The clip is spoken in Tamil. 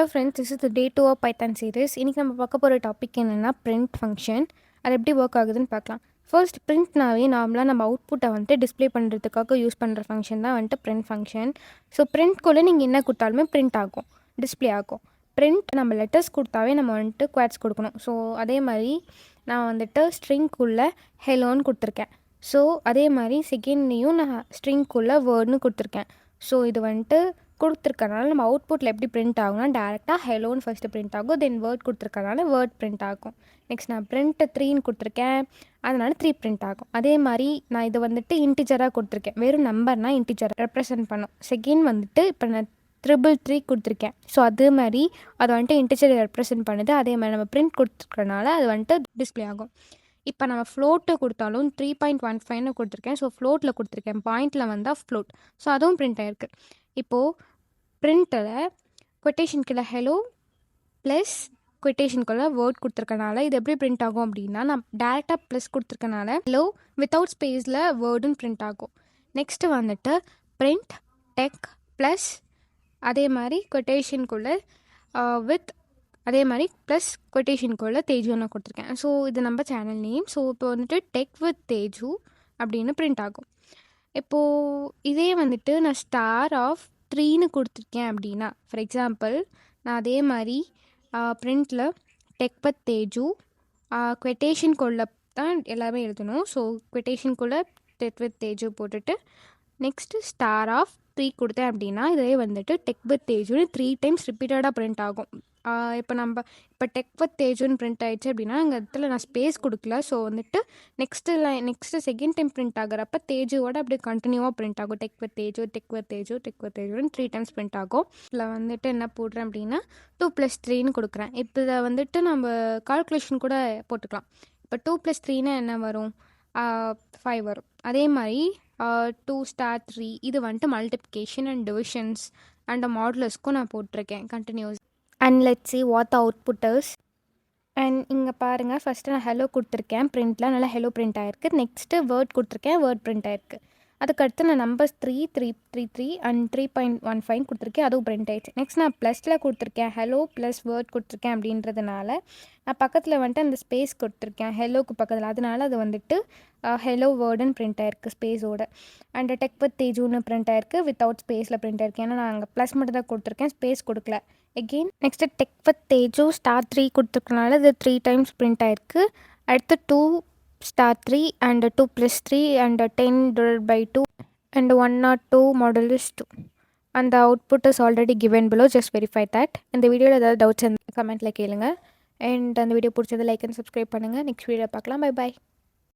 Hello friends, this is the day 2 of Python series. இன்னைக்கு நம்ம பார்க்க போகிற டாபிக் என்னென்னா print ஃபங்க்ஷன். அது எப்படி ஒர்க் ஆகுதுன்னு பார்க்கலாம். ஃபர்ஸ்ட் பிரிண்ட்னாவே நார்மலாக நம்ம அவுட்புட்டை வந்துட்டு டிஸ்ப்ளே பண்ணுறதுக்காக யூஸ் பண்ணுற ஃபங்க்ஷன் தான் வந்துட்டு print ஃபங்க்ஷன். ஸோ பிரிண்ட்குள்ளே நீங்கள் என்ன கொடுத்தாலுமே பிரிண்ட் ஆகும், டிஸ்ப்ளே ஆகும். பிரிண்ட் நம்ம லெட்டர்ஸ் கொடுத்தாவே நம்ம வந்துட்டு குவாட்ஸ் கொடுக்கணும். ஸோ அதே மாதிரி நான் வந்துட்டு ஸ்ட்ரிங்குள்ளே ஹெலோன்னு கொடுத்துருக்கேன். ஸோ அதே மாதிரி செகண்ட்லேயும் நான் ஸ்ட்ரிங்குள்ளே வேர்டுன்னு கொடுத்துருக்கேன். ஸோ இது வந்துட்டு கொடுத்துருக்கனால நம்ம அவுட்புட்டில் எப்படி பிரிண்ட் ஆகும்னா டேரெக்டாக ஹெலோன்னு ஃபஸ்ட்டு பிரிண்ட் ஆகும், தென் வேர்ட் கொடுத்துருக்கனால வேர்ட் பிரிண்ட் ஆகும். நெக்ஸ்ட் நான் பிரிண்ட்டு 3ன்னு கொடுத்துருக்கேன், அதனால் 3 பிரிண்ட் ஆகும். அதே மாதிரி நான் இதை வந்துட்டு இன்டிஜராக கொடுத்துருக்கேன், வெறும் நம்பர்னால் இன்டிஜரை ரெப்ரசன்ட் பண்ணும். செகண்ட் வந்துட்டு இப்போ நான் 333 கொடுத்துருக்கேன். ஸோ அதே மாதிரி அதை வந்துட்டு இன்டிஜரை ரெப்ரசன்ட் பண்ணுது. அதே மாதிரி நம்ம பிரிண்ட் கொடுத்துருக்கனால அது வந்துட்டு டிஸ்ப்ளே ஆகும். இப்போ நம்ம ஃப்ளோட்டு கொடுத்தாலும் 3.15 கொடுத்துருக்கேன். ஸோ ஃப்ளோட்டில் கொடுத்துருக்கேன், பாயிண்டில் வந்தால் ஃப்ளோட். ஸோ அதுவும் பிரிண்ட் ஆகிருக்கு. இப்போது பிரிண்டில் கொட்டேஷனுக்குள்ள ஹெலோ ப்ளஸ் கொட்டேஷனுக்குள்ள வேர்ட் கொடுத்துருக்கனால இது எப்படி பிரிண்ட் ஆகும் அப்படின்னா, நான் டேரெக்டாக ப்ளஸ் கொடுத்துருக்கனால ஹெலோ வித்தவுட் ஸ்பேஸில் வேர்டுன்னு பிரிண்ட் ஆகும். நெக்ஸ்ட்டு வந்துட்டு பிரிண்ட் டெக் ப்ளஸ் அதே மாதிரி கொட்டேஷனுக்குள்ளே வித் அதே மாதிரி ப்ளஸ் கொட்டேஷனுக்குள்ளே தேஜு நான் கொடுத்துருக்கேன். ஸோ இது நம்ம சேனல் நேம். ஸோ இப்போ வந்துட்டு டெக் வித் தேஜு அப்படின்னு பிரிண்ட் ஆகும். இப்போது இதே வந்துட்டு நான் ஸ்டார் ஆஃப் 3ன்னு கொடுத்துருக்கேன் அப்படின்னா, ஃபார் எக்ஸாம்பிள் நான் அதே மாதிரி பிரிண்டில் டெக் வித் தேஜு கொட்டேஷனுக்குள்ளே தான் எல்லாமே எழுதணும். ஸோ கொட்டேஷனுக்குள்ளே டெக் வித் தேஜு போட்டுட்டு நெக்ஸ்ட்டு ஸ்டார் ஆஃப் 3 கொடுத்தேன் அப்படின்னா இதிலே வந்துட்டு டெக் வித் தேஜுன்னு 3 டைம்ஸ் ரிப்பீட்டடாக பிரிண்ட் ஆகும். இப்போ டெக் வித் தேஜுன்னு பிரிண்ட் ஆகிடுச்சு அப்படின்னா அங்கே இடத்துல நான் ஸ்பேஸ் கொடுக்கல. ஸோ வந்துட்டு நெக்ஸ்ட்டு செகண்ட் டைம் பிரிண்ட் ஆகிறப்ப தேஜுவோட அப்படியே கண்டினியூவாக பிரிண்ட் ஆகும். Tech with Teju tech with Teju tech with தேஜுன்னு 3 டைம்ஸ் பிரிண்ட் ஆகும். இதில் வந்துட்டு என்ன போடுறேன் அப்படின்னா 2 + 3ன்னு கொடுக்குறேன். இப்போ இதை வந்துட்டு நம்ம கால்குலேஷன் கூட போட்டுக்கலாம். இப்போ 2 + 3ன்னா என்ன வரும்? 5 வரும். அதே மாதிரி 2 * 3 இது வந்துட்டு மல்டிப்ளிகேஷன் அண்ட் டிவிஷன்ஸ் அண்ட் மாடுலஸ்க்கும் நான் போட்டிருக்கேன் continues. And let's see what the output is. And இங்கே பாருங்கள், ஃபஸ்ட்டு நான் ஹெலோ கொடுத்துருக்கேன் பிரிண்ட்டில், நல்லா ஹெலோ பிரிண்ட் ஆகிருக்கு. நெக்ஸ்ட்டு வேர்ட் கொடுத்துருக்கேன், வேர்ட் பிரிண்ட் ஆகிருக்கு. அதுக்கடுத்து நான் நம்பர்ஸ் 3 அண்ட் 3.15 கொடுத்துருக்கேன், அதுவும் பிரிண்ட் ஆகிடுச்சு. நெக்ஸ்ட் நான் ப்ளஸில் கொடுத்துருக்கேன், ஹெலோ ப்ளஸ் வேர்ட் கொடுத்துருக்கேன் அப்படின்றதுனால நான் பக்கத்தில் வந்துட்டு அந்த ஸ்பேஸ் கொடுத்துருக்கேன் ஹெலோக்கு பக்கத்தில், அதனால அது வந்துட்டு ஹெலோ வேர்டுன்னு பிரிண்ட் ஆகிருக்கு ஸ்பேஸோடு. அண்ட் டெக் வித் தேஜுன்னு பிரிண்ட் ஆகிருக்கு, வித்தவுட் ஸ்பேஸில் பிரிண்ட் ஆகிருக்கு. ஏன்னா நான் அங்கே ப்ளஸ் மட்டும் தான் கொடுத்துருக்கேன், ஸ்பேஸ் கொடுக்கல. Again next tech with Teju *3 கொடுத்துருக்கனால இது 3 டைம்ஸ் பிரிண்ட் ஆகிருக்கு. அடுத்து 2 * 3 அண்ட் 2 + 3 அண்ட் 10/2 அண்ட் 102 modulus 2. அந்த output is already given below, just verify that. இந்த வீடியோவில் ஏதாவது டவுட்ஸ் கமெண்ட்டில் கேளுங்க. அண்ட் அந்த வீடியோ பிடிச்சது லைக் அண்ட் சப்ஸ்கிரைப் பண்ணுங்கள். நெக்ஸ்ட் வீடியோ பார்க்கலாம். Bye bye.